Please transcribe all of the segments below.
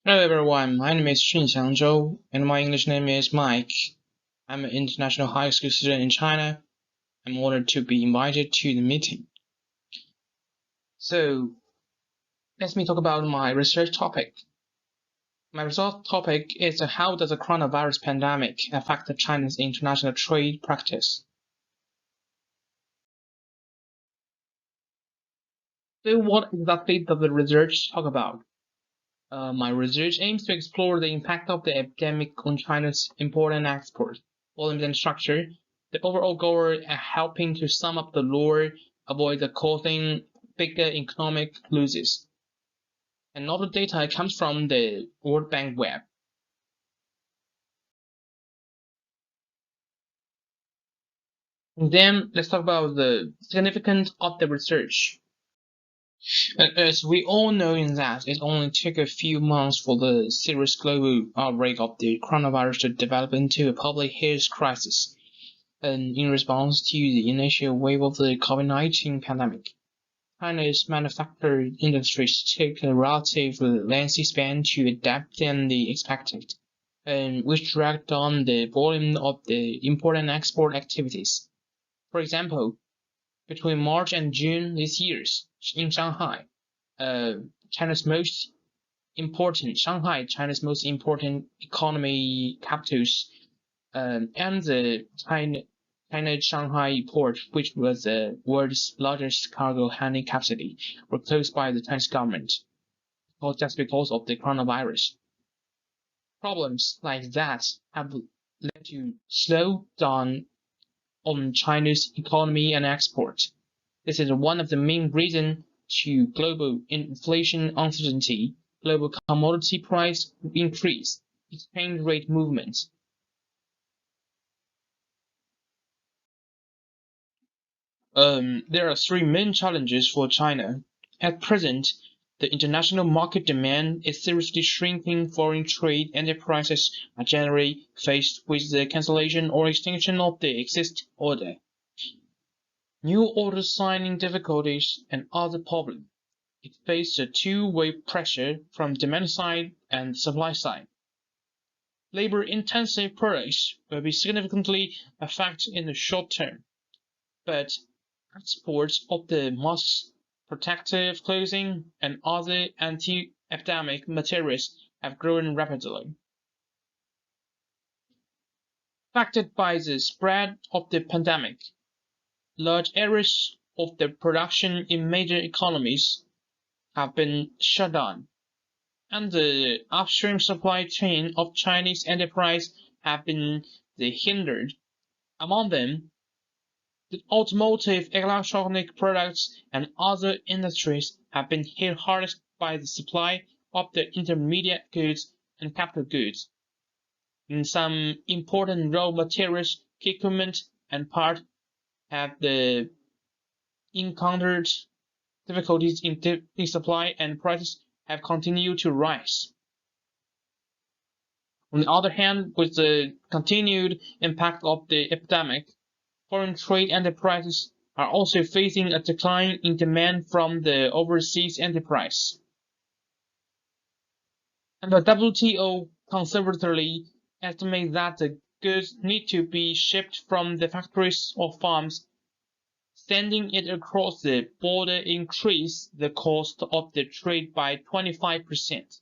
Hello everyone, my name is Shengxiang Zhou, and my English name is Mike. I'm an international high school student in China. I'm honored to be invited to the meeting. So, let me talk about my research topic. My research topic is how does the coronavirus pandemic affect China's international trade practice? So what exactly does the research talk about? My research aims to explore the impact of the epidemic on China's import and export, volumes and structure. The overall goal is helping to sum up the lure, avoid the causing bigger economic losses. And all the data comes from the World Bank web. And then let's talk about the significance of the research. As we all know in that it only took a few months for the serious global outbreak of the coronavirus to develop into a public health crisis. And in response to the initial wave of the COVID-19 pandemic, China's manufacturing industries took a relatively lengthy span to adapt than they expected, and which dragged down the volume of the import and export activities. For example, between March and June this year, in Shanghai, uh, China's most China's most important economy capitals, and the China Shanghai port, which was the world's largest cargo handling capacity, were closed by the Chinese government, just because of the coronavirus. Problems like that have led to slow down on China's economy and export. This is one of the main reasons to global inflation uncertainty, global commodity price increase, exchange rate movements. There are three main challenges for China. At present, the international market demand is seriously shrinking. Foreign trade enterprises are generally faced with the cancellation or extinction of the existing order, new order signing difficulties, and other problems. It faces a two-way pressure from demand side and supply side. Labor-intensive products will be significantly affected in the short term, but exports of the masks, protective clothing, and other anti-epidemic materials have grown rapidly. Affected by the spread of the pandemic, large areas of the production in major economies have been shut down, and the upstream supply chain of Chinese enterprises have been hindered. Among them, the automotive, electronic products, and other industries have been hit hardest by the supply of the intermediate goods and capital goods. In some important raw materials, equipment, and parts have encountered difficulties in supply, and prices have continued to rise. On the other hand, with the continued impact of the epidemic, foreign trade enterprises are also facing a decline in demand from the overseas enterprise. And the WTO conservatively estimates that the goods need to be shipped from the factories or farms. Sending it across the border increase the cost of the trade by 25%.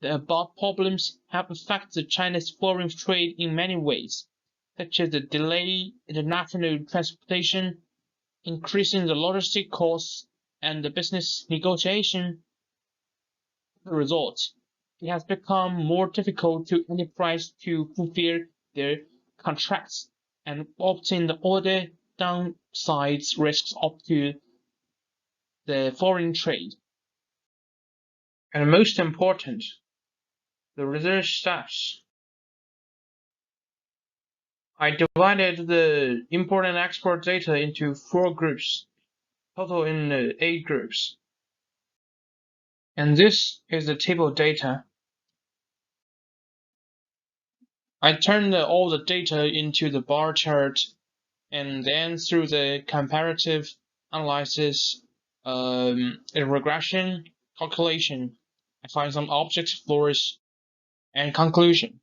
The above problems have affected China's foreign trade in many ways, such as the delay in international transportation, increasing the logistic costs, and the business negotiation. As a result, it has become more difficult to enterprise to fulfill their contracts, and obtain the order downsides risks up to the foreign trade. And most important, the research steps. I divided the import and export data into 4 groups, total in 8 groups. And this is the table data. I turned all the data into the bar chart, and then through the comparative analysis, regression calculation, I find some objects flourish. And conclusion.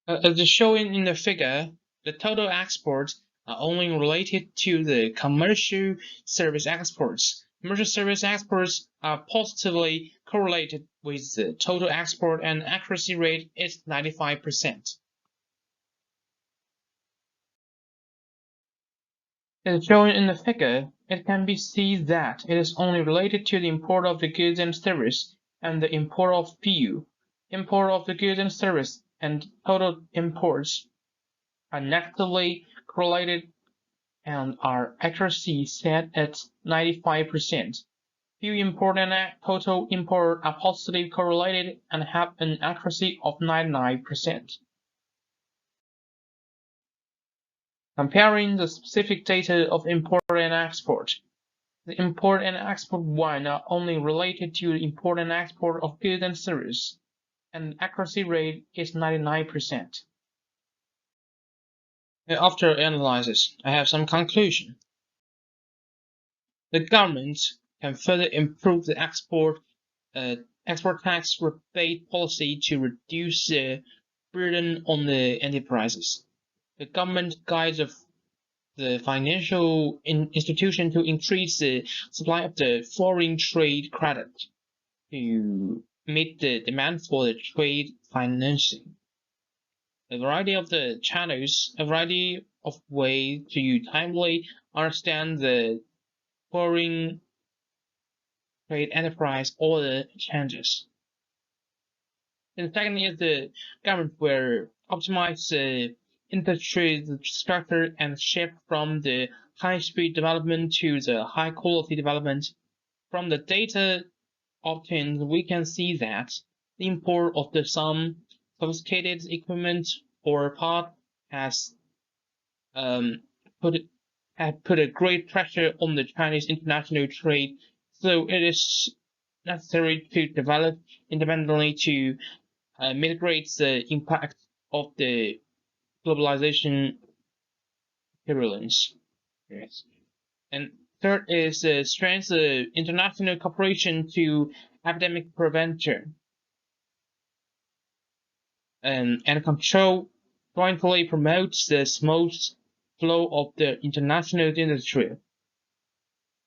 As shown in the figure, the total exports are only related to the commercial service exports. Commercial service exports are positively correlated with the total export, and accuracy rate is 95%. As shown in the figure, it can be seen that it is only related to the import of the goods and service and the import of PU. Import of the goods and service and total imports are negatively correlated and are accuracy set at 95%. PU import and total import are positively correlated and have an accuracy of 99%. Comparing the specific data of import and export. The import and export one are only related to the import and export of goods and services, and the accuracy rate is 99%. After analysis, I have some conclusion. The government can further improve the export tax rebate policy to reduce the burden on the enterprises. The government guides the financial institution to increase the supply of the foreign trade credit to meet the demand for the trade financing. A variety of the channels, a variety of ways to timely understand the foreign trade enterprise or the changes. And second is the government will optimize the industry structure and shift from the high-speed development to the high-quality development. From the data obtained, we can see that the import of some sophisticated equipment or part has put a great pressure on the Chinese international trade. So it is necessary to develop independently to mitigate the impact of the globalization virulence. Yes. And third is strengthen international cooperation to epidemic prevention and control jointly promotes the smooth flow of the international industry,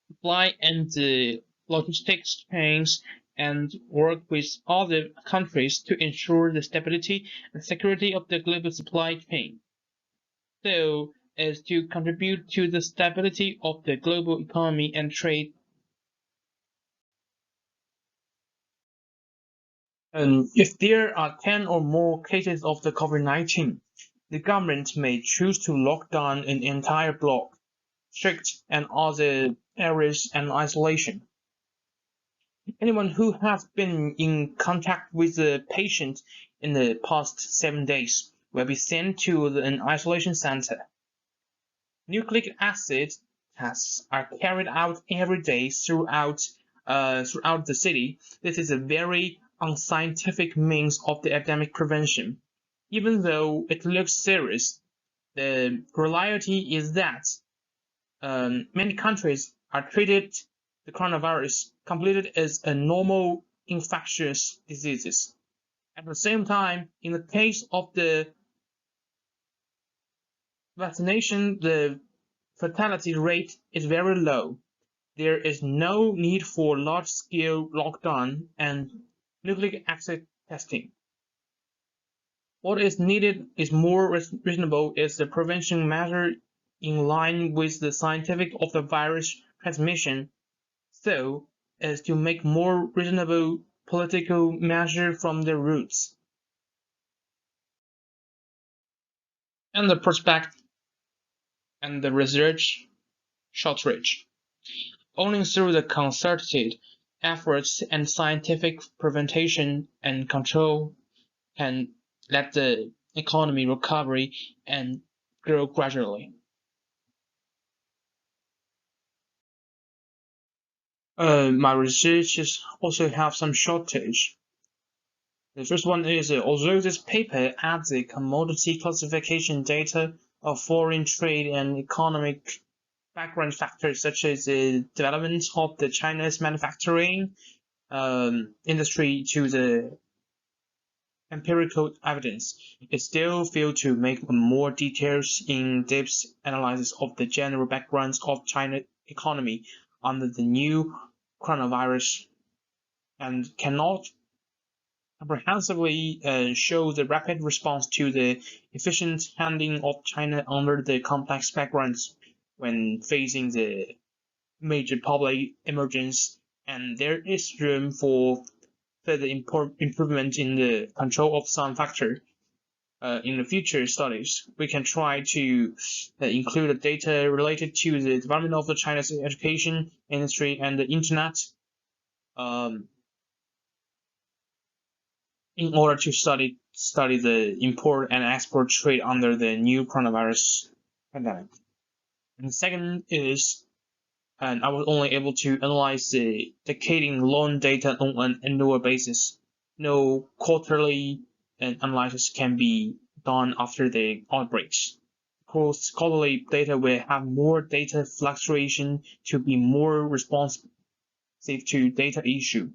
supply and the logistics chains, and work with other countries to ensure the stability and security of the global supply chain, so as to contribute to the stability of the global economy and trade. If there are 10 or more cases of the COVID-19, the government may choose to lock down an entire block, strict and other areas and isolation. Anyone who has been in contact with the patient in the past 7 days will be sent to an isolation center. Nucleic acid tests are carried out every day throughout the city. This is a very unscientific means of the epidemic prevention. Even though it looks serious, the reality is that many countries are treated the coronavirus completely as a normal infectious diseases. At the same time, in the case of the vaccination, the fatality rate is very low. There is no need for large-scale lockdown and nucleic acid testing. What is needed is more reasonable is the prevention measure in line with the scientific of the virus transmission, so as to make more reasonable political measure from the roots. And the prospect and the research shortage. Only through the concerted efforts and scientific prevention and control can let the economy recover and grow gradually. My research also have some shortage. The first one is although this paper adds the commodity classification data of foreign trade and economic background factors such as the development of the China's manufacturing industry to the empirical evidence, it still failed to make a more detailed, in-depth analysis of the general backgrounds of China's economy under the new coronavirus, and cannot comprehensively show the rapid response to the efficient handling of China under the complex backgrounds when facing the major public emergence, and there is room for further improvement in the control of some factor. In the future studies, we can try to include the data related to the development of the China's education industry and the internet in order to study the import and export trade under the new coronavirus pandemic. And the second is, and I was only able to analyze the decading loan data on an annual basis. No quarterly analysis can be done after the outbreaks. Because quarterly data will have more data fluctuation to be more responsive to data issue.